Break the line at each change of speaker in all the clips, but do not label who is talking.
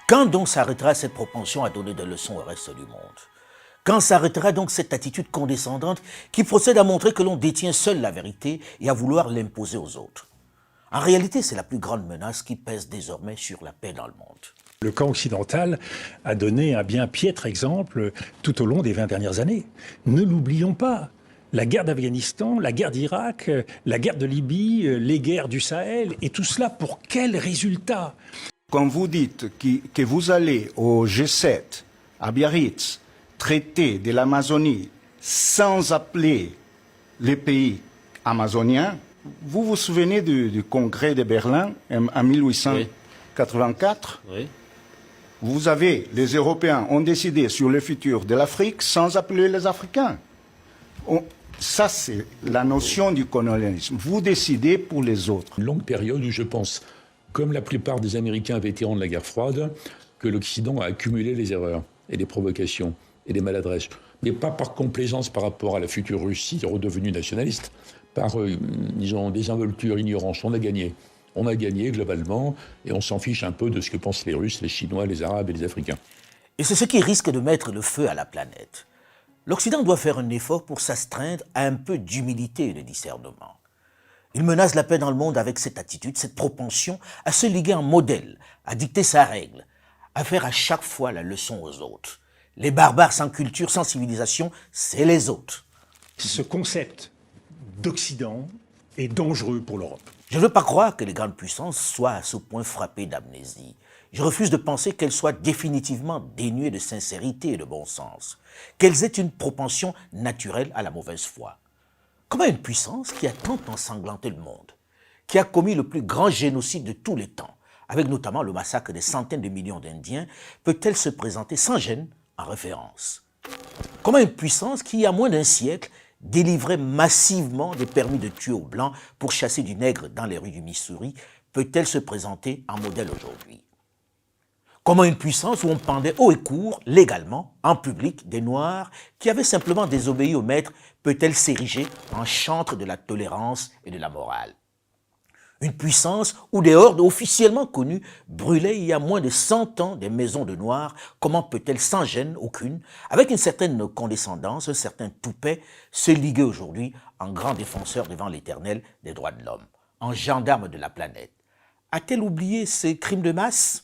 Quand donc s'arrêtera cette propension à donner des leçons au reste du monde? Quand s'arrêtera donc cette attitude condescendante qui procède à montrer que l'on détient seul la vérité et à vouloir l'imposer aux autres? En réalité, c'est la plus grande menace qui pèse désormais sur la paix dans le monde.
Le camp occidental a donné un bien piètre exemple tout au long des 20 dernières années. Ne l'oublions pas. La guerre d'Afghanistan, la guerre d'Irak, la guerre de Libye, les guerres du Sahel, et tout cela pour quel résultat?
Quand vous dites que vous allez au G7, à Biarritz, traiter de l'Amazonie sans appeler les pays amazoniens, vous vous souvenez du congrès de Berlin en 1884
Oui.
Vous avez, les Européens ont décidé sur le futur de l'Afrique sans appeler les Africains. Ça, c'est la notion du colonialisme. Vous décidez pour les autres.
Une longue période où je pense, comme la plupart des Américains vétérans de la guerre froide, que l'Occident a accumulé les erreurs et les provocations et les maladresses. Mais pas par complaisance par rapport à la future Russie redevenue nationaliste, par, disons, désinvolture, ignorance. On a gagné. On a gagné globalement et on s'en fiche un peu de ce que pensent les Russes, les Chinois, les Arabes et les Africains.
Et c'est ce qui risque de mettre le feu à la planète. L'Occident doit faire un effort pour s'astreindre à un peu d'humilité et de discernement. Il menace la paix dans le monde avec cette attitude, cette propension à se liguer en modèle, à dicter sa règle, à faire à chaque fois la leçon aux autres. Les barbares sans culture, sans civilisation, c'est les autres.
Ce concept d'Occident est dangereux pour l'Europe.
Je ne veux pas croire que les grandes puissances soient à ce point frappées d'amnésie. Je refuse de penser qu'elles soient définitivement dénuées de sincérité et de bon sens, qu'elles aient une propension naturelle à la mauvaise foi. Comment une puissance qui a tant ensanglanté le monde, qui a commis le plus grand génocide de tous les temps, avec notamment le massacre des centaines de millions d'Indiens, peut-elle se présenter sans gêne en référence? Comment une puissance qui, il y a moins d'un siècle, délivrait massivement des permis de tuer aux Blancs pour chasser du nègre dans les rues du Missouri, peut-elle se présenter en modèle aujourd'hui? Comment une puissance où on pendait haut et court, légalement, en public, des Noirs qui avaient simplement désobéi au maître, peut-elle s'ériger en chantre de la tolérance et de la morale? Une puissance où des hordes officiellement connues brûlaient il y a moins de 100 ans des maisons de Noirs, comment peut-elle sans gêne aucune, avec une certaine condescendance, un certain toupet, se liguer aujourd'hui en grand défenseur devant l'Éternel des droits de l'homme, en gendarme de la planète? A-t-elle oublié ces crimes de masse?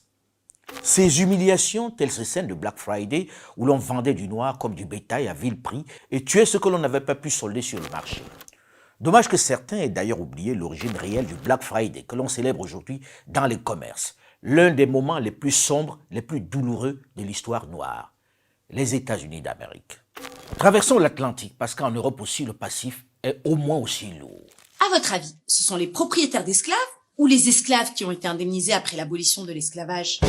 Ces humiliations, telles ces scènes de Black Friday où l'on vendait du noir comme du bétail à vil prix et tuait ce que l'on n'avait pas pu solder sur le marché. Dommage que certains aient d'ailleurs oublié l'origine réelle du Black Friday que l'on célèbre aujourd'hui dans les commerces, l'un des moments les plus sombres, les plus douloureux de l'histoire noire, les États-Unis d'Amérique. Traversons l'Atlantique parce qu'en Europe aussi le passif est au moins aussi lourd.
À votre avis, ce sont les propriétaires d'esclaves ou les esclaves qui ont été indemnisés après l'abolition de l'esclavage?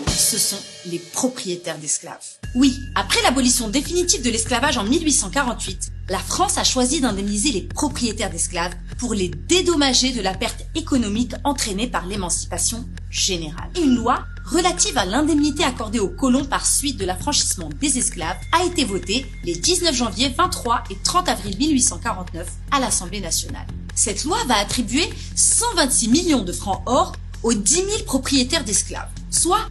Ce sont les propriétaires d'esclaves. Oui, après l'abolition définitive de l'esclavage en 1848, la France a choisi d'indemniser les propriétaires d'esclaves pour les dédommager de la perte économique entraînée par l'émancipation générale. Une loi relative à l'indemnité accordée aux colons par suite de l'affranchissement des esclaves a été votée les 19 janvier, 23 et 30 avril 1849 à l'Assemblée nationale. Cette loi va attribuer 126 millions de francs or aux 10 000 propriétaires d'esclaves, soit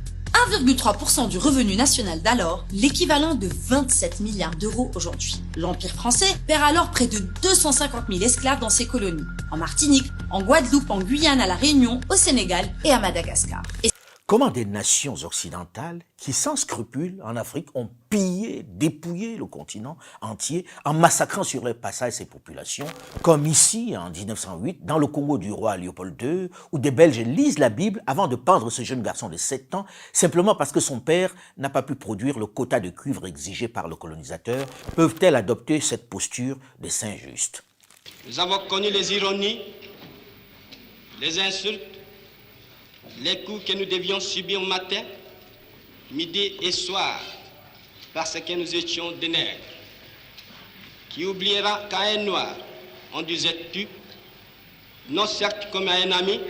1,3% du revenu national d'alors, l'équivalent de 27 milliards d'euros aujourd'hui. L'Empire français perd alors près de 250 000 esclaves dans ses colonies, en Martinique, en Guadeloupe, en Guyane, à La Réunion, au Sénégal et à Madagascar.
Comment des nations occidentales qui, sans scrupule, en Afrique, ont pillé, dépouillé le continent entier en massacrant sur leur passage ses populations, comme ici, en 1908, dans le Congo du roi Léopold II, où des Belges lisent la Bible avant de pendre ce jeune garçon de 7 ans, simplement parce que son père n'a pas pu produire le quota de cuivre exigé par le colonisateur, peuvent-elles adopter cette posture de saint juste?
Nous avons connu les ironies, les insultes, les coups que nous devions subir matin, midi et soir, parce que nous étions des nègres. Qui oubliera qu'à un noir, on disait tu, non certes comme à un ami,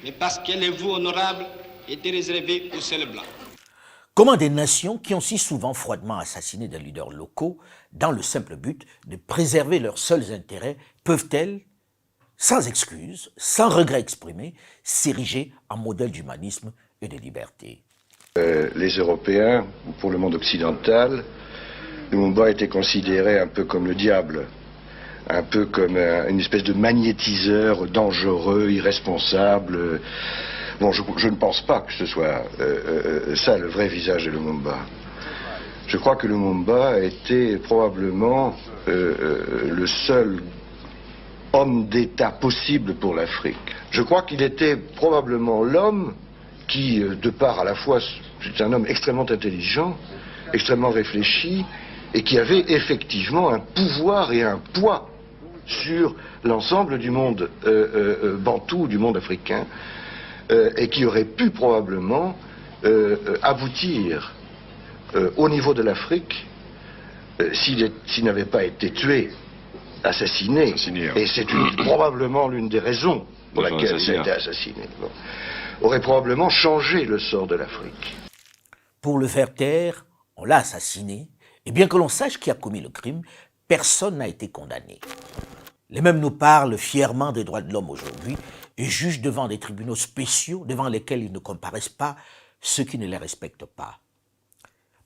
mais parce que les voix honorables étaient réservées aux seuls blancs.
Comment des nations qui ont si souvent froidement assassiné des leaders locaux dans le simple but de préserver leurs seuls intérêts peuvent-elles, sans excuse, sans regret exprimé, s'ériger en modèle d'humanisme et de liberté.
Les Européens, ou pour le monde occidental, Lumumba était considéré un peu comme le diable, un peu comme une espèce de magnétiseur dangereux, irresponsable. Bon, je ne pense pas que ce soit ça le vrai visage de Lumumba. Je crois que Lumumba était probablement le seul homme d'État possible pour l'Afrique. Je crois qu'il était probablement l'homme qui, de part à la fois, c'est un homme extrêmement intelligent, extrêmement réfléchi, et qui avait effectivement un pouvoir et un poids sur l'ensemble du monde bantou, du monde africain, et qui aurait pu probablement aboutir au niveau de l'Afrique s'il n'avait pas été tué, assassiné. Et c'est probablement l'une des raisons pour laquelle il a été assassiné. Bon. Aurait probablement changé le sort de l'Afrique.
Pour le faire taire, on l'a assassiné, et bien que l'on sache qui a commis le crime, personne n'a été condamné. Les mêmes nous parlent fièrement des droits de l'homme aujourd'hui et jugent devant des tribunaux spéciaux devant lesquels ils ne comparaissent pas ceux qui ne les respectent pas.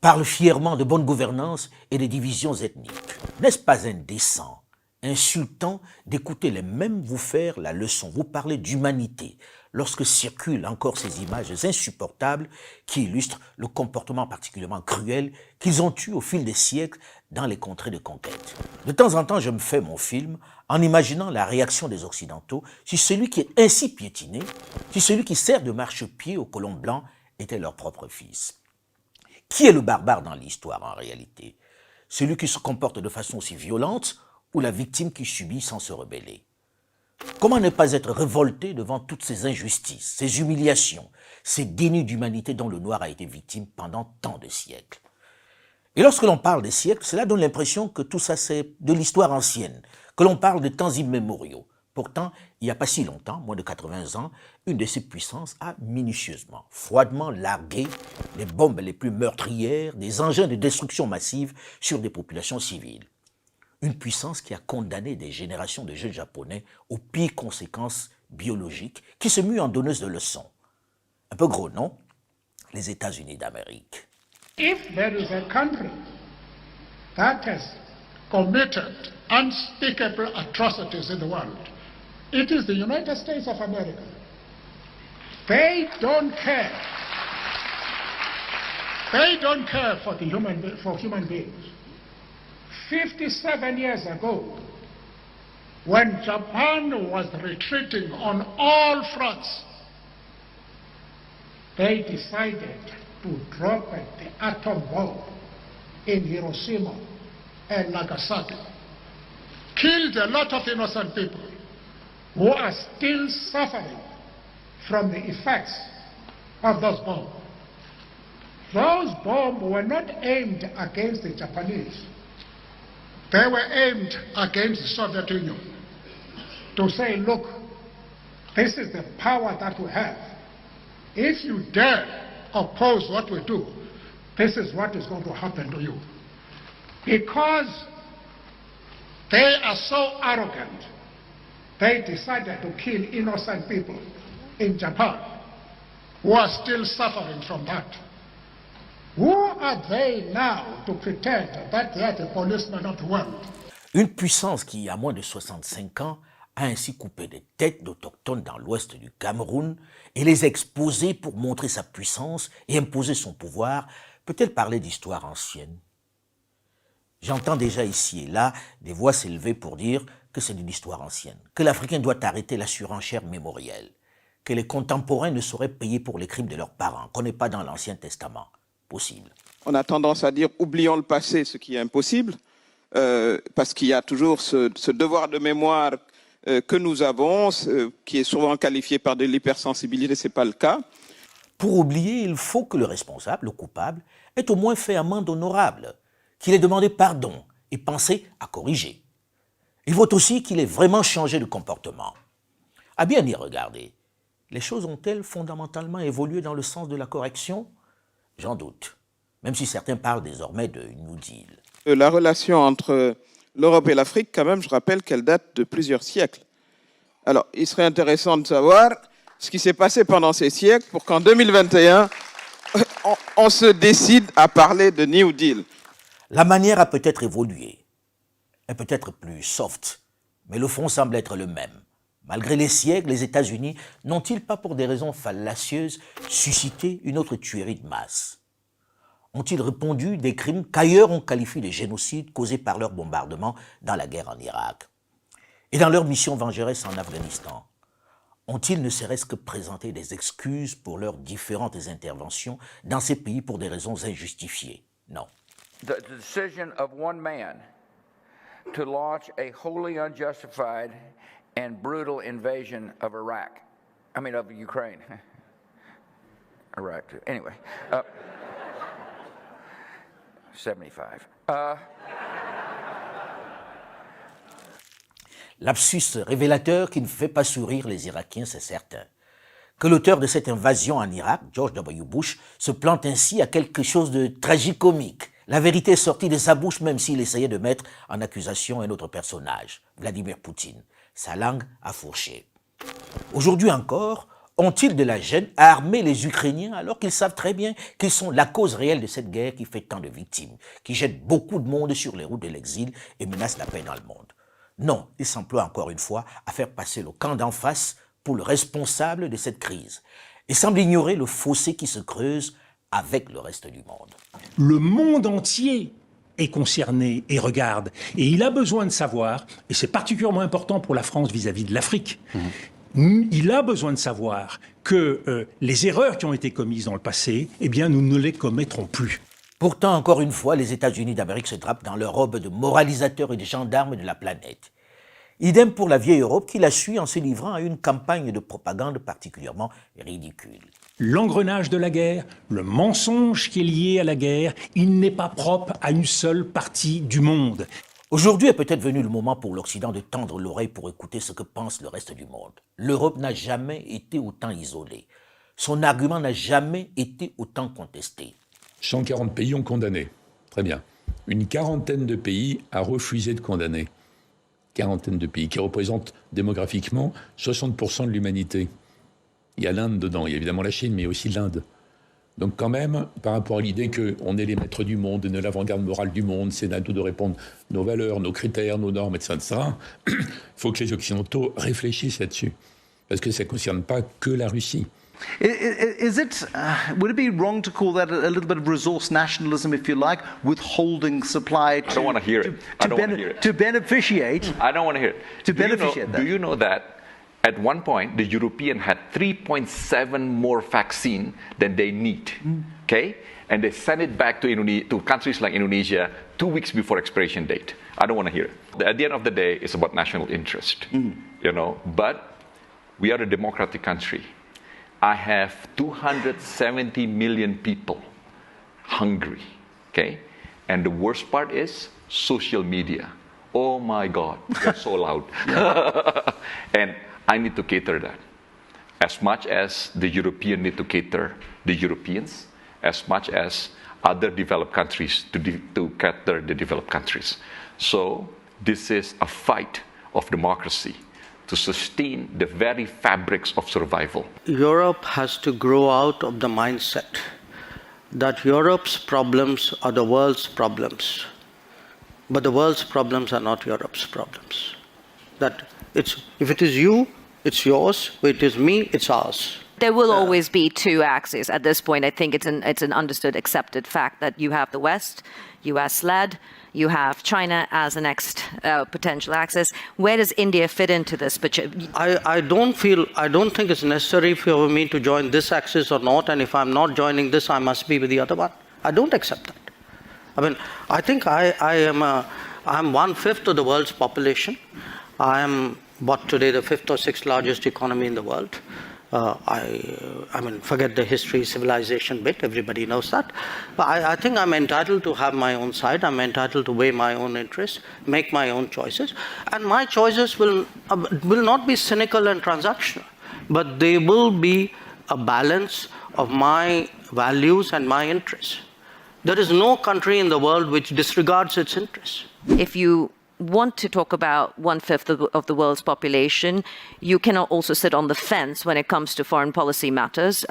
Parlent fièrement de bonne gouvernance et des divisions ethniques. N'est-ce pas indécent, insultant d'écouter les mêmes vous faire la leçon, vous parler d'humanité, lorsque circulent encore ces images insupportables qui illustrent le comportement particulièrement cruel qu'ils ont eu au fil des siècles dans les contrées de conquête. De temps en temps, je me fais mon film en imaginant la réaction des Occidentaux si celui qui est ainsi piétiné, si celui qui sert de marchepied aux colons blancs était leur propre fils. Qui est le barbare dans l'histoire en réalité? Celui qui se comporte de façon aussi violente ou la victime qui subit sans se rebeller? Comment ne pas être révolté devant toutes ces injustices, ces humiliations, ces dénis d'humanité dont le noir a été victime pendant tant de siècles? Et lorsque l'on parle des siècles, cela donne l'impression que tout ça c'est de l'histoire ancienne, que l'on parle de temps immémoriaux. Pourtant, il n'y a pas si longtemps, moins de 80 ans, une de ces puissances a minutieusement, froidement largué les bombes les plus meurtrières, des engins de destruction massive sur des populations civiles. Une puissance qui a condamné des générations de jeunes Japonais aux pires conséquences biologiques, qui se mue en donneuse de leçons. Un peu gros, non? Les États-Unis d'Amérique.
If there is a country that has committed unspeakable atrocities in the world, it is the United States of America. They don't care. They don't care for human beings. 57 years ago, when Japan was retreating on all fronts, they decided to drop the atom bomb in Hiroshima and Nagasaki. Killed a lot of innocent people who are still suffering from the effects of those bombs. Those bombs were not aimed against the Japanese. They were aimed against the Soviet Union to say, look, this is the power that we have. If you dare oppose what we do, this is what is going to happen to you. Because they are so arrogant, they decided to kill innocent people in Japan who are still suffering from that. Who are they now to pretend that they are the policemen of the world?
Une puissance qui, à moins de 65 ans, a ainsi coupé des têtes d'autochtones dans l'ouest du Cameroun et les exposé pour montrer sa puissance et imposer son pouvoir, peut-elle parler d'histoire ancienne? J'entends déjà ici et là des voix s'élever pour dire que c'est une histoire ancienne, que l'Africain doit arrêter la surenchère mémorielle, que les contemporains ne sauraient payer pour les crimes de leurs parents, qu'on n'est pas dans l'Ancien Testament. Possible.
On a tendance à dire oublions le passé, ce qui est impossible, parce qu'il y a toujours ce devoir de mémoire que nous avons, qui est souvent qualifié par de l'hypersensibilité, ce n'est pas le cas.
Pour oublier, il faut que le responsable, le coupable, ait au moins fait amende honorable, qu'il ait demandé pardon et pensé à corriger. Il faut aussi qu'il ait vraiment changé de comportement. À bien y regarder, les choses ont-elles fondamentalement évolué dans le sens de la correction? J'en doute, même si certains parlent désormais de New Deal.
La relation entre l'Europe et l'Afrique, quand même, je rappelle qu'elle date de plusieurs siècles. Alors, il serait intéressant de savoir ce qui s'est passé pendant ces siècles pour qu'en 2021, on se décide à parler de New Deal.
La manière a peut-être évolué, est peut-être plus soft, mais le fond semble être le même. Malgré les siècles, les États-Unis n'ont-ils pas, pour des raisons fallacieuses, suscité une autre tuerie de masse? Ont-ils répondu des crimes qu'ailleurs on qualifie de génocide causés par leur bombardement dans la guerre en Irak? Et dans leur mission vengeresse en Afghanistan, ont-ils ne serait-ce que présenté des excuses pour leurs différentes interventions dans ces pays pour des raisons injustifiées? Non.
The decision of one man to launch a wholly unjustified and brutal invasion of of Ukraine. Iraq, too. Anyway, 75.
Lapsus révélateur qui ne fait pas sourire les Irakiens, c'est certain. Que l'auteur de cette invasion en Irak, George W. Bush, se plante ainsi à quelque chose de tragicomique. La vérité est sortie de sa bouche même s'il essayait de mettre en accusation un autre personnage, Vladimir Poutine. Sa langue a fourché. Aujourd'hui encore, ont-ils de la gêne à armer les Ukrainiens alors qu'ils savent très bien qu'ils sont la cause réelle de cette guerre qui fait tant de victimes, qui jette beaucoup de monde sur les routes de l'exil et menace la paix dans le monde? Non, ils s'emploient encore une fois à faire passer le camp d'en face pour le responsable de cette crise et semblent ignorer le fossé qui se creuse avec le reste du monde.
Le monde entier est concerné et regarde. Et il a besoin de savoir, et c'est particulièrement important pour la France vis-à-vis de l'Afrique, il a besoin de savoir que les erreurs qui ont été commises dans le passé, eh bien, nous ne les commettrons plus.
Pourtant, encore une fois, les États-Unis d'Amérique se drapent dans leur robe de moralisateurs et de gendarmes de la planète. Idem pour la vieille Europe qui la suit en se livrant à une campagne de propagande particulièrement ridicule.
L'engrenage de la guerre, le mensonge qui est lié à la guerre, il n'est pas propre à une seule partie du monde.
Aujourd'hui est peut-être venu le moment pour l'Occident de tendre l'oreille pour écouter ce que pense le reste du monde. L'Europe n'a jamais été autant isolée. Son argument n'a jamais été autant contesté.
140 pays ont condamné. Très bien. Une quarantaine de pays a refusé de condamner. Quarantaine de pays qui représentent démographiquement 60% de l'humanité. Il y a l'Inde dedans, il y a évidemment la Chine, mais aussi l'Inde. Donc quand même, par rapport à l'idée qu'on est les maîtres du monde, on est l'avant-garde morale du monde, c'est à nous de répondre nos valeurs, nos critères, nos normes, etc. Il faut que les Occidentaux réfléchissent là-dessus. Parce que ça ne concerne pas que la Russie.
Would it be wrong to call that a little bit of resource nationalism, if you like, withholding supply to,
I don't want to hear it.
to beneficiate?
I don't want to hear it.
To beneficiate that.
Do you know that at one point the European had 3.7 more vaccine than they need? Okay, and they sent it back to countries like Indonesia 2 weeks before expiration date. I don't want to hear it. At the end of the day, it's about national interest, But we are a democratic country. I have 270 million people hungry, okay? And the worst part is social media. Oh my God, they're so loud. And I need to cater that. As much as the Europeans need to cater the Europeans, as much as other developed countries to cater the developed countries. So this is a fight of democracy to sustain the very fabrics of survival.
Europe has to grow out of the mindset that Europe's problems are the world's problems, but the world's problems are not Europe's problems. That if it is you, it's yours. If it is me, it's ours.
There will always be two axes. At this point, I think it's an understood, accepted fact that you have the West, US-led, you have China as the next potential axis. Where does India fit into this?
I don't think it's necessary for me to join this axis or not, and if I'm not joining this, I must be with the other one. I don't accept that. I mean, I think I'm 1/5 of the world's population. I am today the 5th or 6th largest economy in the world. I mean, forget the history, civilization bit, everybody knows that. But I think I'm entitled to have my own side, I'm entitled to weigh my own interests, make my own choices. And my choices will not be cynical and transactional, but they will be a balance of my values and my interests. There is no country in the world which disregards its interests.
If you want to talk about 1/5 of the world's population, you cannot also sit on the fence when it comes to foreign policy matters.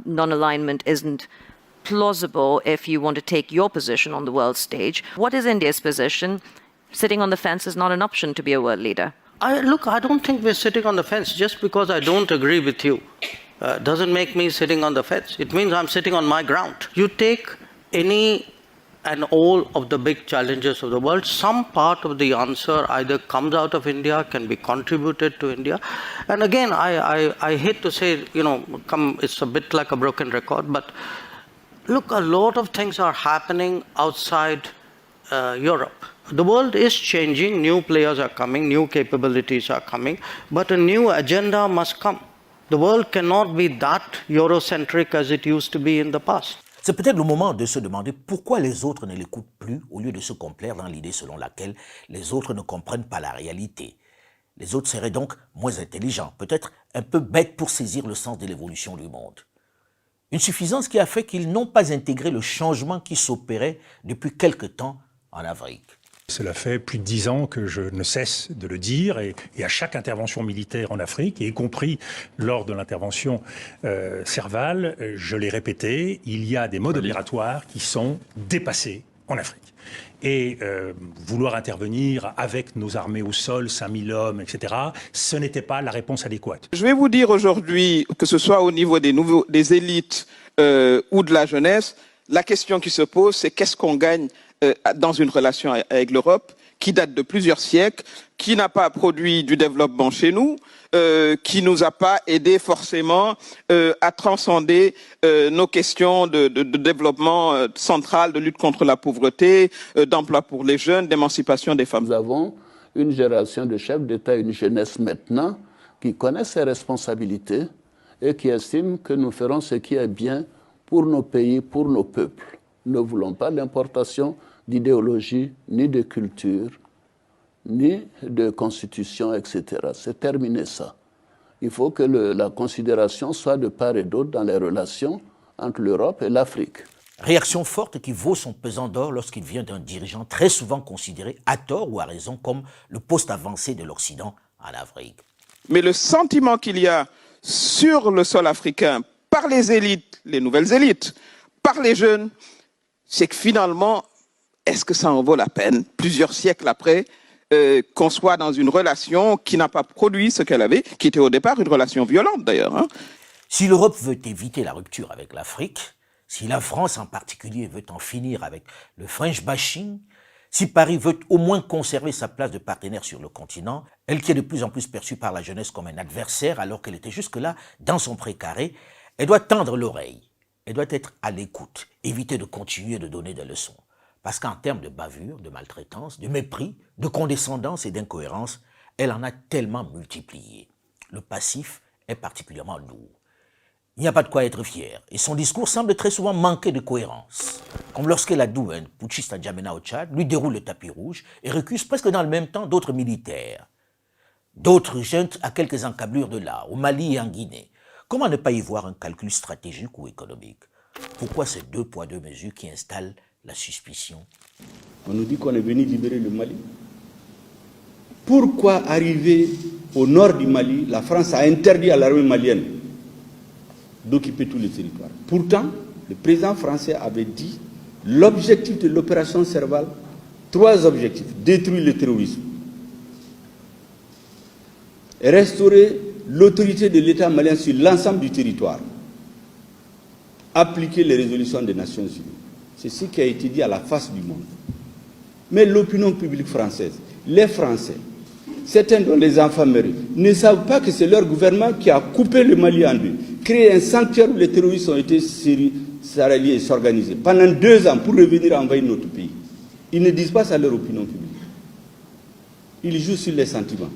Non-alignment isn't plausible if you want to take your position on the world stage. What is India's position? Sitting on the fence is not an option to be a world leader.
Look, I don't think we're sitting on the fence. Just because I don't agree with you doesn't make me sitting on the fence. It means I'm sitting on my ground. You take any and all of the big challenges of the world, some part of the answer either comes out of India, can be contributed to India. And again, I hate to say, it's a bit like a broken record, but look, a lot of things are happening outside Europe. The world is changing, new players are coming, new capabilities are coming, but a new agenda must come. The world cannot be that Eurocentric as it used to be in the past.
C'est peut-être le moment de se demander pourquoi les autres ne l'écoutent plus au lieu de se complaire dans l'idée selon laquelle les autres ne comprennent pas la réalité. Les autres seraient donc moins intelligents, peut-être un peu bêtes pour saisir le sens de l'évolution du monde. Une suffisance qui a fait qu'ils n'ont pas intégré le changement qui s'opérait depuis quelque temps en Afrique.
Cela fait plus de 10 ans que je ne cesse de le dire et à chaque intervention militaire en Afrique, et y compris lors de l'intervention Serval, je l'ai répété, il y a des modes opératoires qui sont dépassés en Afrique. Et vouloir intervenir avec nos armées au sol, 5000 hommes, etc., ce n'était pas la réponse adéquate.
Je vais vous dire aujourd'hui, que ce soit au niveau des élites ou de la jeunesse, la question qui se pose, c'est qu'est-ce qu'on gagne dans une relation avec l'Europe qui date de plusieurs siècles, qui n'a pas produit du développement chez nous, qui nous a pas aidé forcément à transcender nos questions de développement central, de lutte contre la pauvreté, d'emploi pour les jeunes, d'émancipation des femmes.
Nous avons une génération de chefs d'État, une jeunesse maintenant, qui connaissent ses responsabilités et qui estiment que nous ferons ce qui est bien pour nos pays, pour nos peuples. Nous ne voulons pas l'importation d'idéologie, ni de culture, ni de constitution, etc. C'est terminé ça. Il faut que la considération soit de part et d'autre dans les relations entre l'Europe et l'Afrique.
Réaction forte qui vaut son pesant d'or lorsqu'il vient d'un dirigeant très souvent considéré, à tort ou à raison, comme le poste avancé de l'Occident en Afrique.
Mais le sentiment qu'il y a sur le sol africain, par les élites, les nouvelles élites, par les jeunes, c'est que finalement, est-ce que ça en vaut la peine, plusieurs siècles après, qu'on soit dans une relation qui n'a pas produit ce qu'elle avait, qui était au départ une relation violente d'ailleurs. Hein.
Si l'Europe veut éviter la rupture avec l'Afrique, si la France en particulier veut en finir avec le French bashing, si Paris veut au moins conserver sa place de partenaire sur le continent, elle qui est de plus en plus perçue par la jeunesse comme un adversaire alors qu'elle était jusque-là dans son précaré, elle doit tendre l'oreille. Elle doit être à l'écoute, éviter de continuer de donner des leçons. Parce qu'en termes de bavure, de maltraitance, de mépris, de condescendance et d'incohérence, elle en a tellement multiplié. Le passif est particulièrement lourd. Il n'y a pas de quoi être fier, et son discours semble très souvent manquer de cohérence. Comme lorsqu'elle a Adou, un putschiste à Djamena au Tchad, lui déroule le tapis rouge et recuse presque dans le même temps d'autres militaires. D'autres jeunes à quelques encablures de là, au Mali et en Guinée. Comment ne pas y voir un calcul stratégique ou économique? Pourquoi ces 2 poids 2 mesures qui installent la suspicion?
On nous dit qu'on est venu libérer le Mali. Pourquoi arriver au nord du Mali, la France a interdit à l'armée malienne d'occuper tous les territoires. Pourtant, le président français avait dit l'objectif de l'opération Serval, 3 objectifs: détruire le terrorisme, restaurer l'autorité de l'État malien sur l'ensemble du territoire, appliquer les résolutions des Nations Unies. C'est ce qui a été dit à la face du monde. Mais l'opinion publique française, les Français, certains dont les enfants meurent, ne savent pas que c'est leur gouvernement qui a coupé le Mali en deux, créé un sanctuaire où les terroristes ont été s'allier et s'organiser pendant 2 ans pour revenir envahir notre pays. Ils ne disent pas ça à leur opinion publique. Ils jouent sur les sentiments.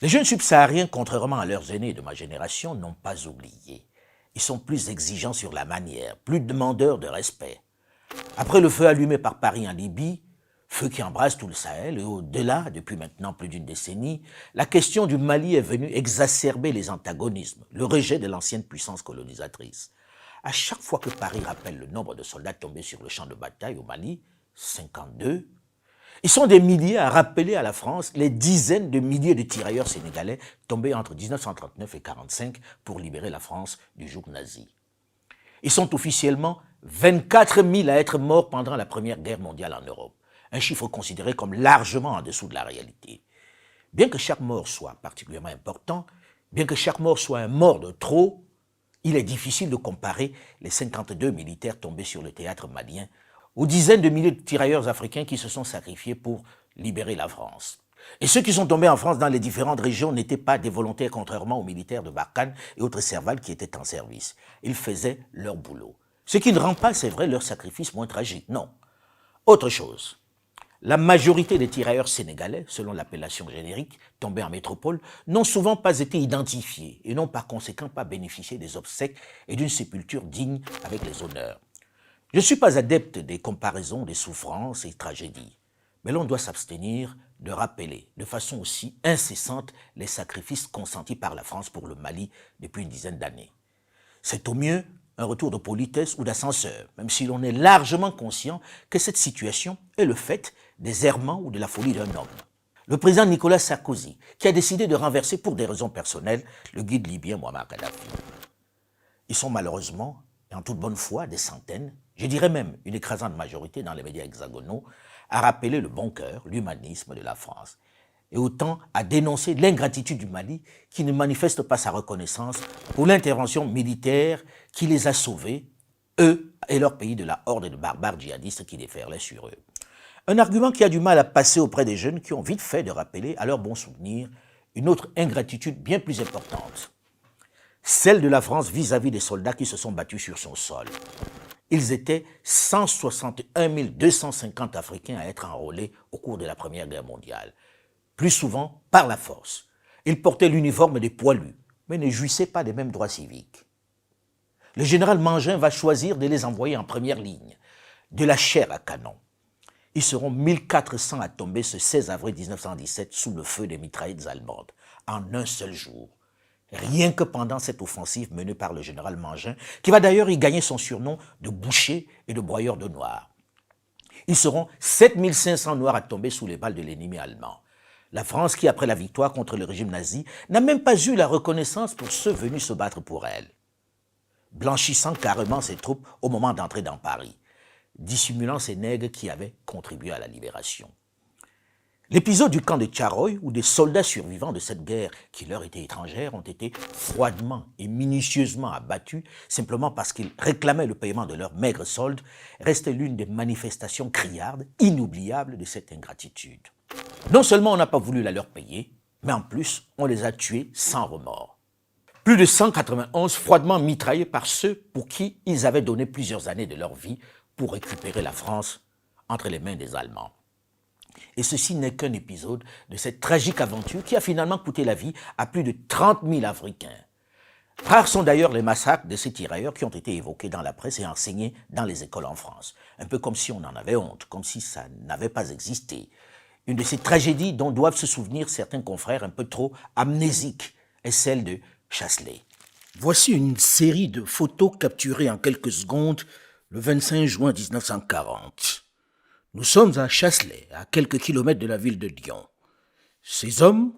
Les jeunes subsahariens, contrairement à leurs aînés de ma génération, n'ont pas oublié. Ils sont plus exigeants sur la manière, plus demandeurs de respect. Après le feu allumé par Paris en Libye, feu qui embrasse tout le Sahel et au-delà, depuis maintenant plus d'1 décennie, la question du Mali est venue exacerber les antagonismes, le rejet de l'ancienne puissance colonisatrice. À chaque fois que Paris rappelle le nombre de soldats tombés sur le champ de bataille au Mali, 52, Ils sont des milliers à rappeler à la France les dizaines de milliers de tirailleurs sénégalais tombés entre 1939 et 1945 pour libérer la France du joug nazi. Ils sont officiellement 24 000 à être morts pendant la Première Guerre mondiale en Europe, un chiffre considéré comme largement en dessous de la réalité. Bien que chaque mort soit particulièrement important, bien que chaque mort soit un mort de trop, il est difficile de comparer les 52 militaires tombés sur le théâtre malien aux dizaines de milliers de tirailleurs africains qui se sont sacrifiés pour libérer la France. Et ceux qui sont tombés en France dans les différentes régions n'étaient pas des volontaires, contrairement aux militaires de Barkhane et autres Serval qui étaient en service. Ils faisaient leur boulot. Ce qui ne rend pas, c'est vrai, leur sacrifice moins tragique, non. Autre chose, la majorité des tirailleurs sénégalais, selon l'appellation générique, tombés en métropole, n'ont souvent pas été identifiés et n'ont par conséquent pas bénéficié des obsèques et d'une sépulture digne avec les honneurs. Je ne suis pas adepte des comparaisons des souffrances et tragédies, mais l'on doit s'abstenir de rappeler de façon aussi incessante les sacrifices consentis par la France pour le Mali depuis une dizaine d'années. C'est au mieux un retour de politesse ou d'ascenseur, même si l'on est largement conscient que cette situation est le fait des errements ou de la folie d'un homme. Le président Nicolas Sarkozy, qui a décidé de renverser pour des raisons personnelles le guide libyen Mouammar Kadhafi. Ils sont malheureusement, et en toute bonne foi, des centaines, je dirais même une écrasante majorité dans les médias hexagonaux, à rappeler le bon cœur, l'humanisme de la France, et autant à dénoncer l'ingratitude du Mali qui ne manifeste pas sa reconnaissance pour l'intervention militaire qui les a sauvés, eux et leur pays, de la horde de barbares djihadistes qui déferlaient sur eux. Un argument qui a du mal à passer auprès des jeunes qui ont vite fait de rappeler à leur bon souvenir une autre ingratitude bien plus importante, celle de la France vis-à-vis des soldats qui se sont battus sur son sol. Ils étaient 161 250 Africains à être enrôlés au cours de la Première Guerre mondiale, plus souvent par la force. Ils portaient l'uniforme des poilus, mais ne jouissaient pas des mêmes droits civiques. Le général Mangin va choisir de les envoyer en première ligne, de la chair à canon. Ils seront 1400 à tomber ce 16 avril 1917 sous le feu des mitraillettes allemandes, en un seul jour. Rien que pendant cette offensive menée par le général Mangin, qui va d'ailleurs y gagner son surnom de boucher et de broyeur de noirs. Ils seront 7500 noirs à tomber sous les balles de l'ennemi allemand. La France qui, après la victoire contre le régime nazi, n'a même pas eu la reconnaissance pour ceux venus se battre pour elle, blanchissant carrément ses troupes au moment d'entrer dans Paris, dissimulant ces nègres qui avaient contribué à la libération. L'épisode du camp de Tcharoy, où des soldats survivants de cette guerre qui leur étaient étrangères ont été froidement et minutieusement abattus simplement parce qu'ils réclamaient le paiement de leurs maigres soldes, restait l'une des manifestations criardes, inoubliables de cette ingratitude. Non seulement on n'a pas voulu la leur payer, mais en plus on les a tués sans remords. Plus de 191 froidement mitraillés par ceux pour qui ils avaient donné plusieurs années de leur vie pour récupérer la France entre les mains des Allemands. Et ceci n'est qu'un épisode de cette tragique aventure qui a finalement coûté la vie à plus de 30 000 Africains. Rares sont d'ailleurs les massacres de ces tirailleurs qui ont été évoqués dans la presse et enseignés dans les écoles en France. Un peu comme si on en avait honte, comme si ça n'avait pas existé. Une de ces tragédies dont doivent se souvenir certains confrères un peu trop amnésiques est celle de Chasselet. Voici une série de photos capturées en quelques secondes le 25 juin 1940. Nous sommes à Chasselet, à quelques kilomètres de la ville de Lyon. Ces hommes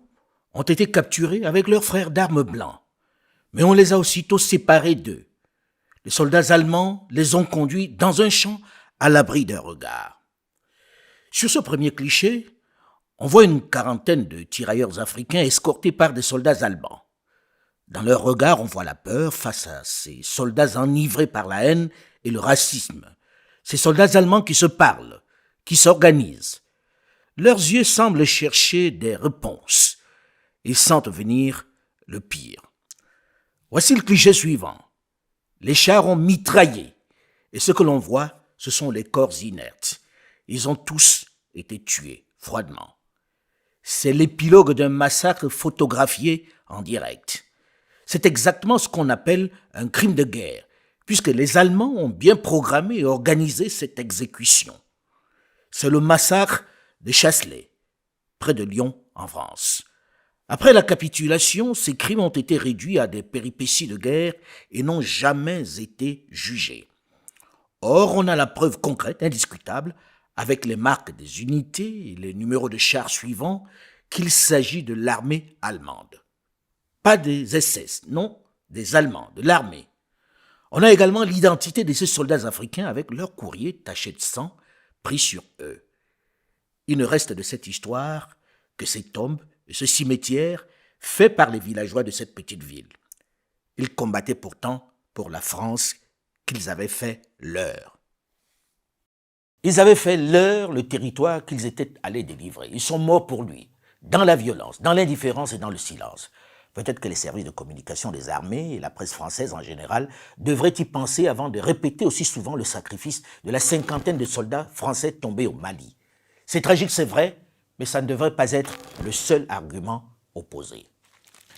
ont été capturés avec leurs frères d'armes blancs, mais on les a aussitôt séparés d'eux. Les soldats allemands les ont conduits dans un champ à l'abri d'un regard. Sur ce premier cliché, on voit une quarantaine de tirailleurs africains escortés par des soldats allemands. Dans leur regard, on voit la peur face à ces soldats enivrés par la haine et le racisme. Ces soldats allemands qui se parlent, qui s'organisent. Leurs yeux semblent chercher des réponses. Ils sentent venir le pire. Voici le cliché suivant. Les chars ont mitraillé, et ce que l'on voit, ce sont les corps inertes. Ils ont tous été tués, froidement. C'est l'épilogue d'un massacre photographié en direct. C'est exactement ce qu'on appelle un crime de guerre, puisque les Allemands ont bien programmé et organisé cette exécution. C'est le massacre de Chasselet, près de Lyon, en France. Après la capitulation, ces crimes ont été réduits à des péripéties de guerre et n'ont jamais été jugés. Or, on a la preuve concrète, indiscutable, avec les marques des unités et les numéros de chars suivants, qu'il s'agit de l'armée allemande. Pas des SS, non, des Allemands, de l'armée. On a également l'identité de ces soldats africains avec leur courrier taché de sang pris sur eux. Il ne reste de cette histoire que ces tombes et ce cimetière fait par les villageois de cette petite ville. Ils combattaient pourtant pour la France qu'ils avaient fait leur. Ils avaient fait leur le territoire qu'ils étaient allés délivrer. Ils sont morts pour lui, dans la violence, dans l'indifférence et dans le silence. Peut-être que les services de communication des armées et la presse française en général devraient y penser avant de répéter aussi souvent le sacrifice de la cinquantaine de soldats français tombés au Mali. C'est tragique, c'est vrai, mais ça ne devrait pas être le seul argument opposé.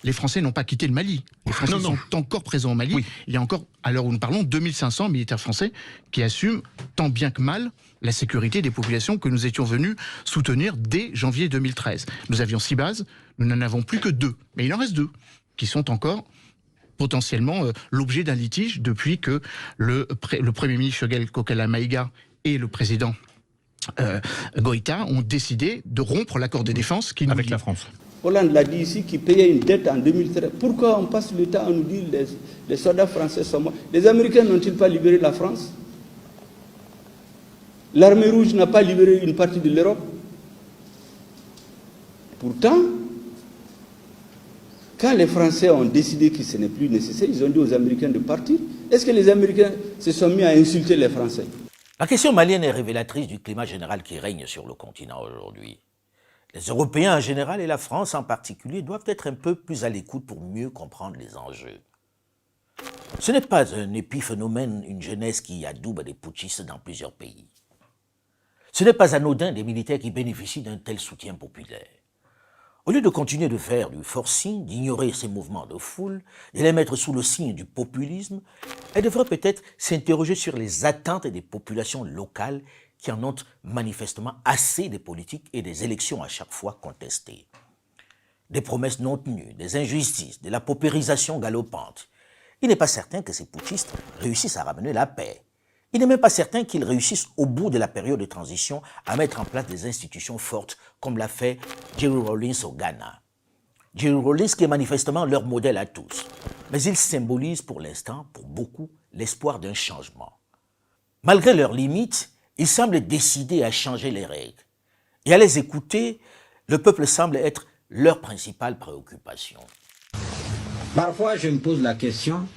Les Français n'ont pas quitté le Mali. Les Français sont encore présents au Mali. Oui. Il y a encore, à l'heure où nous parlons, 2500 militaires français qui assument tant bien que mal la sécurité des populations que nous étions venus soutenir dès janvier 2013. Nous avions 6 bases, nous n'en avons plus que 2. Mais il en reste 2 qui sont encore potentiellement l'objet d'un litige depuis que le Premier ministre Choguel Kokala Maïga et le président Goïta ont décidé de rompre l'accord de défense qui nous
avec
lie.
la France.
Hollande l'a dit ici, qui payait une dette en 2013. Pourquoi on passe le temps à nous dire que les soldats français sont morts? Les Américains n'ont-ils pas libéré la France? L'armée rouge n'a pas libéré une partie de l'Europe? Pourtant, quand les Français ont décidé que ce n'est plus nécessaire, ils ont dit aux Américains de partir. Est-ce que les Américains se sont mis à insulter les Français?
La question malienne est révélatrice du climat général qui règne sur le continent aujourd'hui. Les Européens en général et la France en particulier doivent être un peu plus à l'écoute pour mieux comprendre les enjeux. Ce n'est pas un épiphénomène, une jeunesse qui adoube des putschistes dans plusieurs pays. Ce n'est pas anodin des militaires qui bénéficient d'un tel soutien populaire. Au lieu de continuer de faire du forcing, d'ignorer ces mouvements de foule, de les mettre sous le signe du populisme, elle devrait peut-être s'interroger sur les attentes des populations locales qui en ont manifestement assez des politiques et des élections à chaque fois contestées. Des promesses non tenues, des injustices, de la paupérisation galopante. Il n'est pas certain que ces putschistes réussissent à ramener la paix. Il n'est même pas certain qu'ils réussissent au bout de la période de transition à mettre en place des institutions fortes comme l'a fait Jerry Rawlings au Ghana. Jerry Rawlings qui est manifestement leur modèle à tous. Mais ils symbolisent pour l'instant, pour beaucoup, l'espoir d'un changement. Malgré leurs limites, ils semblent décidés à changer les règles. Et à les écouter, le peuple semble être leur principale préoccupation.
Parfois, je me pose la question,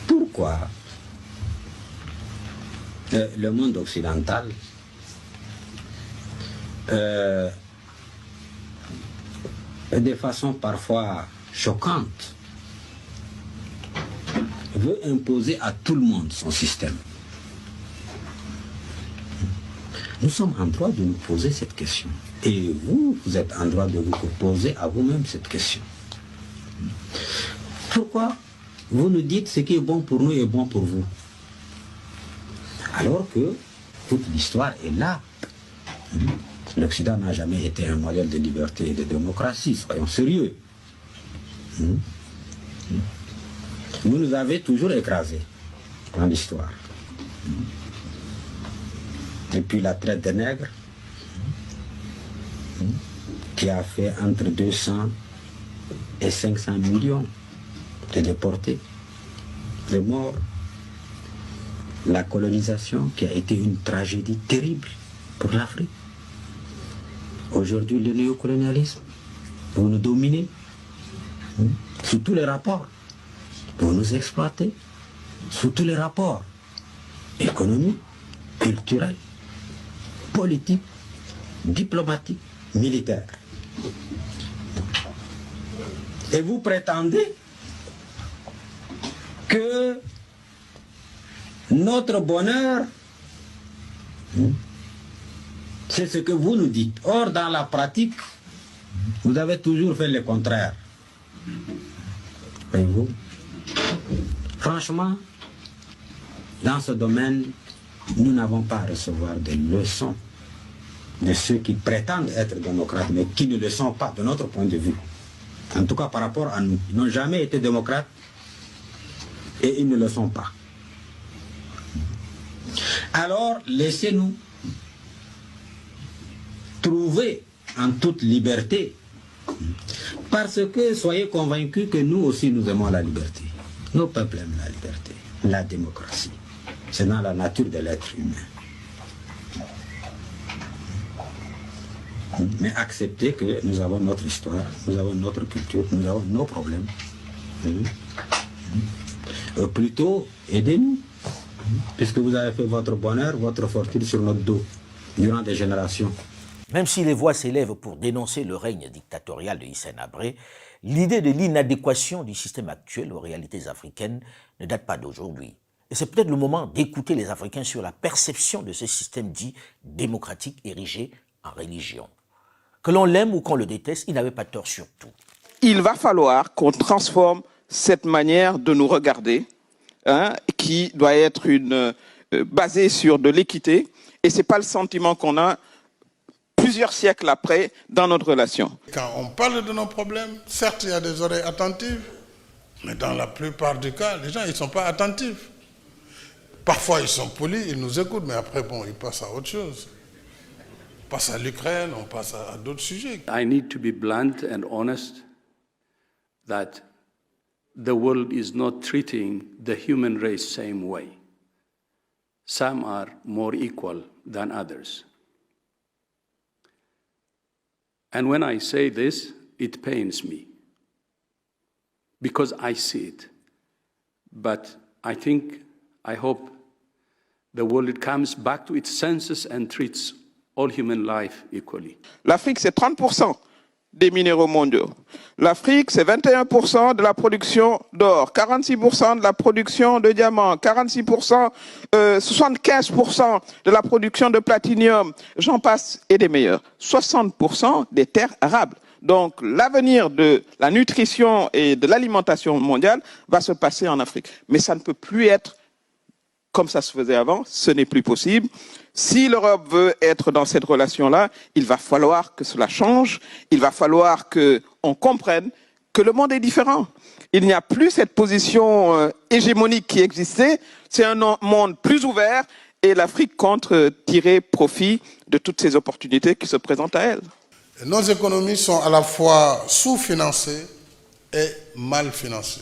pourquoi le monde occidental de façon parfois choquante, veut imposer à tout le monde son système. Nous sommes en droit de nous poser cette question. Et vous, vous êtes en droit de vous poser à vous-même cette question. Pourquoi vous nous dites ce qui est bon pour nous est bon pour vous? Alors que toute l'histoire est là. L'Occident n'a jamais été un modèle de liberté et de démocratie, soyons sérieux. Vous nous avez toujours écrasés dans l'histoire. Depuis la traite des nègres, qui a fait entre 200 et 500 millions de déportés, de morts. La colonisation qui a été une tragédie terrible pour l'Afrique. Aujourd'hui, le néocolonialisme, vous nous dominez sous tous les rapports. Vous nous exploitez sous tous les rapports économiques, culturels, politiques, diplomatiques, militaires. Et vous prétendez que notre bonheur, c'est ce que vous nous dites. Or, dans la pratique, vous avez toujours fait le contraire. Et vous, franchement, dans ce domaine, nous n'avons pas à recevoir des leçons de ceux qui prétendent être démocrates, mais qui ne le sont pas, de notre point de vue. En tout cas, par rapport à nous. Ils n'ont jamais été démocrates et ils ne le sont pas. Alors, laissez-nous trouver en toute liberté, parce que soyez convaincus que nous aussi nous aimons la liberté. Nos peuples aiment la liberté, la démocratie. C'est dans la nature de l'être humain. Mais acceptez que nous avons notre histoire, nous avons notre culture, nous avons nos problèmes. Plutôt, aidez-nous, puisque vous avez fait votre bonheur, votre fortune sur notre dos, durant des générations.
Même si les voix s'élèvent pour dénoncer le règne dictatorial de Hissène Habré, l'idée de l'inadéquation du système actuel aux réalités africaines ne date pas d'aujourd'hui. Et c'est peut-être le moment d'écouter les Africains sur la perception de ce système dit démocratique érigé en religion. Que l'on l'aime ou qu'on le déteste, il n'avait pas tort sur tout.
Il va falloir qu'on transforme cette manière de nous regarder, qui doit être basée sur de l'équité, et ce n'est pas le sentiment qu'on a plusieurs siècles après dans notre relation.
Quand on parle de nos problèmes, certes il y a des oreilles attentives, mais dans la plupart des cas, les gens ils ne sont pas attentifs. Parfois ils sont polis, ils nous écoutent, mais après bon, ils passent à autre chose. On passe à l'Ukraine, on passe à d'autres sujets.
I need to be blunt and honest that the world is not treating the human race same way. Some are more equal than others. And when I say this, it pains me because I see it. But I hope the world comes back to its senses and treats all human life equally.
L'Afrique, c'est 30% des minéraux mondiaux. L'Afrique, c'est 21% de la production d'or, 46% de la production de diamants, 75% de la production de platinium, j'en passe, et des meilleurs. 60% des terres arables. Donc l'avenir de la nutrition et de l'alimentation mondiale va se passer en Afrique. Mais ça ne peut plus être comme ça se faisait avant, ce n'est plus possible. Si l'Europe veut être dans cette relation-là, il va falloir que cela change, il va falloir qu'on comprenne que le monde est différent. Il n'y a plus cette position hégémonique qui existait, c'est un monde plus ouvert et l'Afrique compte tirer profit de toutes ces opportunités qui se présentent à elle.
Nos économies sont à la fois sous-financées et mal financées.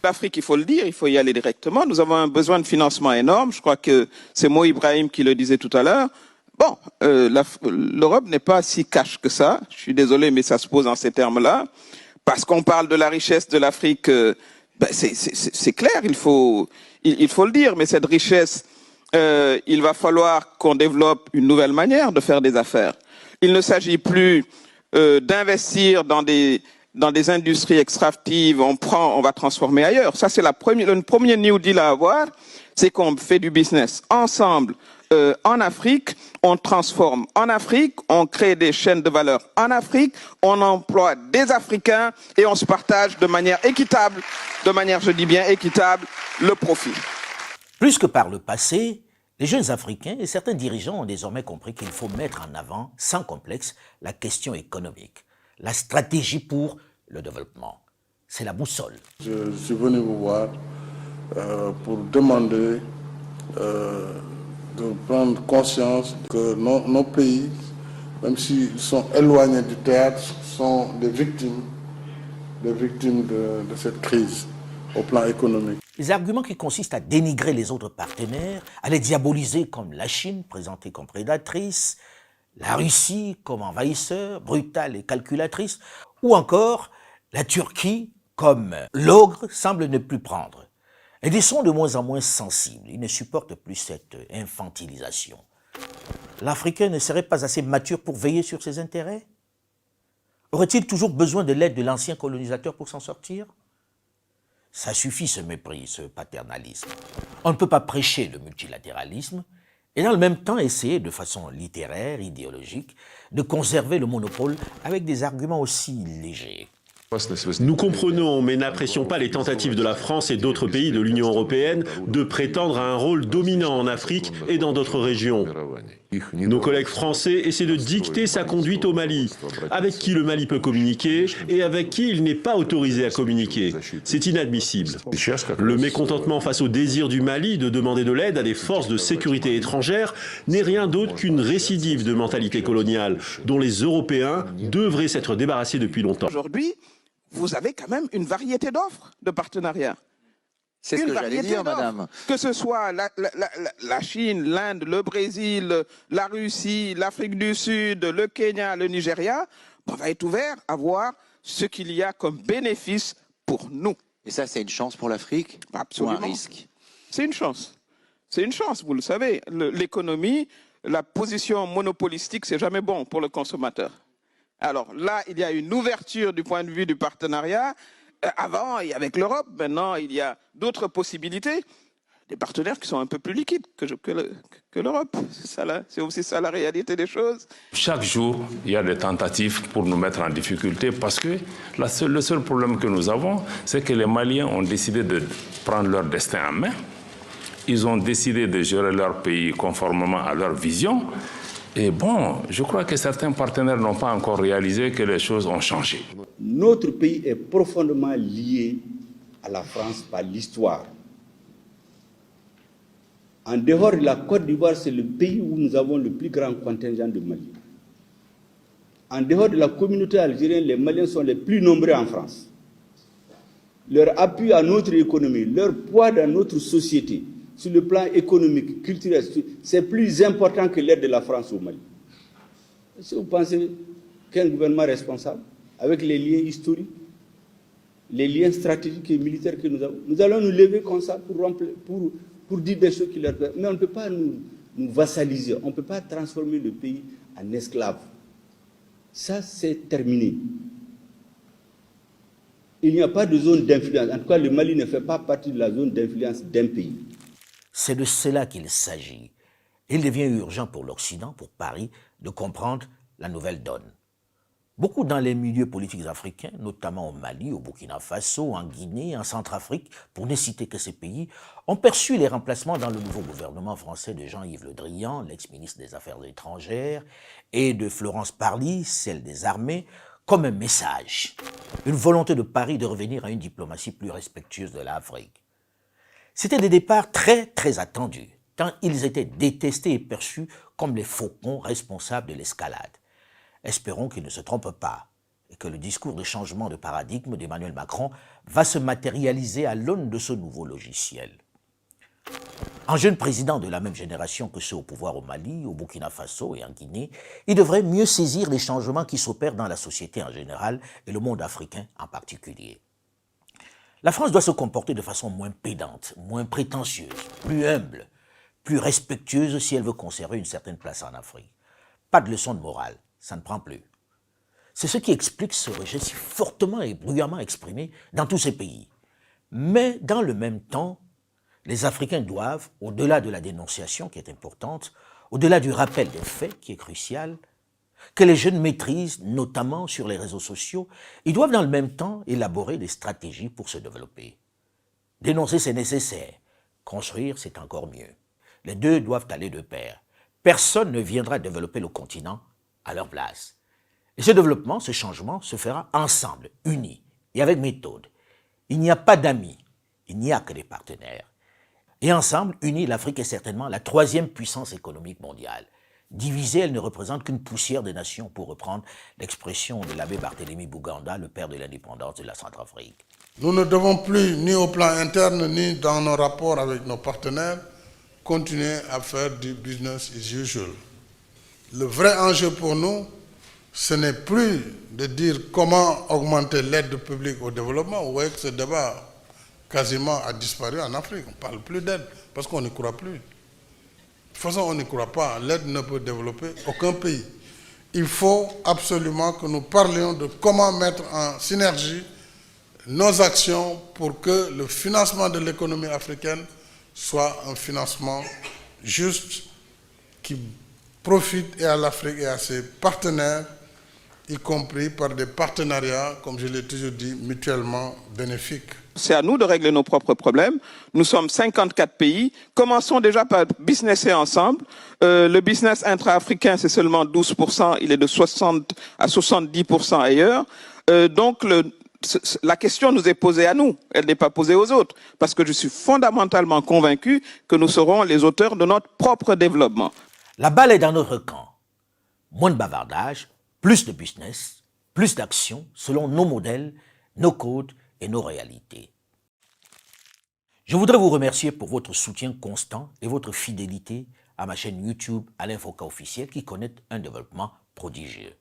L'Afrique, il faut le dire, il faut y aller directement. Nous avons un besoin de financement énorme. Je crois que c'est Mo Ibrahim qui le disait tout à l'heure. Bon, l'Europe n'est pas si cash que ça. Je suis désolé, mais ça se pose en ces termes-là. Parce qu'on parle de la richesse de l'Afrique, c'est clair, il faut le dire. Mais cette richesse, il va falloir qu'on développe une nouvelle manière de faire des affaires. Il ne s'agit plus d'investir dans des industries extractives, on va transformer ailleurs. Ça, c'est le premier New Deal à avoir, c'est qu'on fait du business ensemble en Afrique, on transforme en Afrique, on crée des chaînes de valeur en Afrique, on emploie des Africains et on se partage de manière équitable, je dis bien équitable, le profit.
Plus que par le passé, les jeunes Africains et certains dirigeants ont désormais compris qu'il faut mettre en avant, sans complexe, la question économique. La stratégie pour le développement. C'est la boussole.
Je suis venu vous voir pour demander de prendre conscience que nos pays, même s'ils sont éloignés du théâtre, sont des victimes de cette crise au plan économique.
Les arguments qui consistent à dénigrer les autres partenaires, à les diaboliser comme la Chine, présentée comme prédatrice, la Russie comme envahisseur, brutale et calculatrice, ou encore la Turquie comme l'ogre semble ne plus prendre. Et ils sont de moins en moins sensibles, ils ne supportent plus cette infantilisation. L'Africain ne serait pas assez mature pour veiller sur ses intérêts? Aurait-il toujours besoin de l'aide de l'ancien colonisateur pour s'en sortir? Ça suffit ce mépris, ce paternalisme. On ne peut pas prêcher le multilatéralisme, et dans le même temps essayer de façon littéraire, idéologique, de conserver le monopole avec des arguments aussi légers.
Nous comprenons, mais n'apprécions pas les tentatives de la France et d'autres pays de l'Union européenne de prétendre à un rôle dominant en Afrique et dans d'autres régions. Nos collègues français essaient de dicter sa conduite au Mali, avec qui le Mali peut communiquer et avec qui il n'est pas autorisé à communiquer. C'est inadmissible. Le mécontentement face au désir du Mali de demander de l'aide à des forces de sécurité étrangères n'est rien d'autre qu'une récidive de mentalité coloniale dont les Européens devraient s'être débarrassés depuis longtemps.
Aujourd'hui, vous avez quand même une variété d'offres de partenariat.
C'est ce que j'allais dire, madame.
Que ce soit la Chine, l'Inde, le Brésil, la Russie, l'Afrique du Sud, le Kenya, le Nigeria, on va être ouvert à voir ce qu'il y a comme bénéfice pour nous.
Et ça, c'est une chance pour l'Afrique?
Absolument.
Ou un risque?
C'est une chance. C'est une chance, vous le savez. L'économie, la position monopolistique, c'est jamais bon pour le consommateur. Alors là, il y a une ouverture du point de vue du partenariat. Avant, avec l'Europe, maintenant, il y a d'autres possibilités, des partenaires qui sont un peu plus liquides que l'Europe. C'est aussi ça la réalité des choses.
Chaque jour, il y a des tentatives pour nous mettre en difficulté parce que le seul problème que nous avons, c'est que les Maliens ont décidé de prendre leur destin en main. Ils ont décidé de gérer leur pays conformément à leur vision. Et bon, je crois que certains partenaires n'ont pas encore réalisé que les choses ont changé.
Notre pays est profondément lié à la France par l'histoire. En dehors de la Côte d'Ivoire, c'est le pays où nous avons le plus grand contingent de Maliens. En dehors de la communauté algérienne, les Maliens sont les plus nombreux en France. Leur appui à notre économie, leur poids dans notre société, sur le plan économique, culturel, c'est plus important que l'aide de la France au Mali. Est-ce que vous pensez qu'un gouvernement responsable, avec les liens historiques, les liens stratégiques et militaires que nous allons nous lever comme ça pour dire des choses qui leur plaisent. Mais on ne peut pas nous vassaliser, on ne peut pas transformer le pays en esclave. Ça, c'est terminé. Il n'y a pas de zone d'influence. En tout cas, le Mali ne fait pas partie de la zone d'influence d'un pays.
C'est de cela qu'il s'agit. Il devient urgent pour l'Occident, pour Paris, de comprendre la nouvelle donne. Beaucoup dans les milieux politiques africains, notamment au Mali, au Burkina Faso, en Guinée, en Centrafrique, pour ne citer que ces pays, ont perçu les remplacements dans le nouveau gouvernement français de Jean-Yves Le Drian, l'ex-ministre des Affaires étrangères, et de Florence Parly, celle des armées, comme un message, une volonté de Paris de revenir à une diplomatie plus respectueuse de l'Afrique. C'était des départs très, très attendus, tant ils étaient détestés et perçus comme les faucons responsables de l'escalade. Espérons qu'ils ne se trompent pas et que le discours de changement de paradigme d'Emmanuel Macron va se matérialiser à l'aune de ce nouveau logiciel. Un jeune président de la même génération que ceux au pouvoir au Mali, au Burkina Faso et en Guinée, il devrait mieux saisir les changements qui s'opèrent dans la société en général et le monde africain en particulier. La France doit se comporter de façon moins pédante, moins prétentieuse, plus humble, plus respectueuse si elle veut conserver une certaine place en Afrique. Pas de leçon de morale, ça ne prend plus. C'est ce qui explique ce rejet si fortement et bruyamment exprimé dans tous ces pays. Mais dans le même temps, les Africains doivent, au-delà de la dénonciation qui est importante, au-delà du rappel des faits qui est crucial, que les jeunes maîtrisent, notamment sur les réseaux sociaux, ils doivent dans le même temps élaborer des stratégies pour se développer. Dénoncer, c'est nécessaire. Construire, c'est encore mieux. Les deux doivent aller de pair. Personne ne viendra développer le continent à leur place. Et ce développement, ce changement, se fera ensemble, unis et avec méthode. Il n'y a pas d'amis, il n'y a que des partenaires. Et ensemble, unis, l'Afrique est certainement la troisième puissance économique mondiale. Divisée, elle ne représente qu'une poussière de nations, pour reprendre l'expression de l'abbé Barthélemy Buganda, le père de l'indépendance de la Centrafrique.
Nous ne devons plus, ni au plan interne, ni dans nos rapports avec nos partenaires, continuer à faire du business as usual. Le vrai enjeu pour nous, ce n'est plus de dire comment augmenter l'aide publique au développement. Vous voyez que ce débat quasiment a disparu en Afrique. On ne parle plus d'aide parce qu'on n'y croit plus. De toute façon, on n'y croit pas. L'aide ne peut développer aucun pays. Il faut absolument que nous parlions de comment mettre en synergie nos actions pour que le financement de l'économie africaine soit un financement juste qui profite et à l'Afrique et à ses partenaires y compris par des partenariats, comme je l'ai toujours dit, mutuellement bénéfiques.
C'est à nous de régler nos propres problèmes. Nous sommes 54 pays. Commençons déjà par businesser ensemble. Le business intra-africain, c'est seulement 12%. Il est de 60 à 70% ailleurs. Donc, la question nous est posée à nous. Elle n'est pas posée aux autres. Parce que je suis fondamentalement convaincu que nous serons les auteurs de notre propre développement.
La balle est dans notre camp. Moins de bavardage, plus de business, plus d'action selon nos modèles, nos codes et nos réalités. Je voudrais vous remercier pour votre soutien constant et votre fidélité à ma chaîne YouTube Alain Foka Officiel qui connaît un développement prodigieux.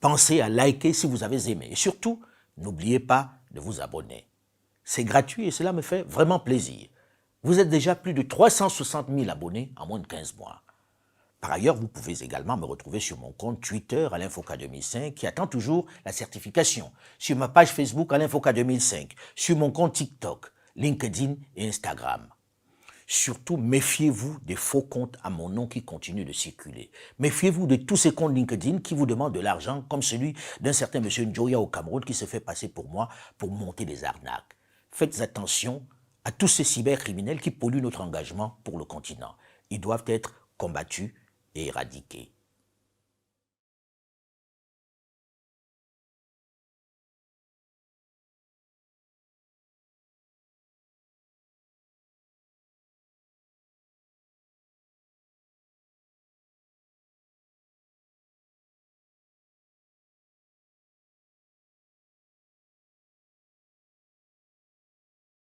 Pensez à liker si vous avez aimé et surtout, n'oubliez pas de vous abonner. C'est gratuit et cela me fait vraiment plaisir. Vous êtes déjà plus de 360 000 abonnés en moins de 15 mois. Par ailleurs, vous pouvez également me retrouver sur mon compte Twitter Alain Foka 2005 qui attend toujours la certification, sur ma page Facebook Alain Foka 2005, sur mon compte TikTok, LinkedIn et Instagram. Surtout, méfiez-vous des faux comptes à mon nom qui continuent de circuler. Méfiez-vous de tous ces comptes LinkedIn qui vous demandent de l'argent, comme celui d'un certain monsieur Njoya au Cameroun qui se fait passer pour moi pour monter des arnaques. Faites attention à tous ces cybercriminels qui polluent notre engagement pour le continent. Ils doivent être combattus et éradiqués.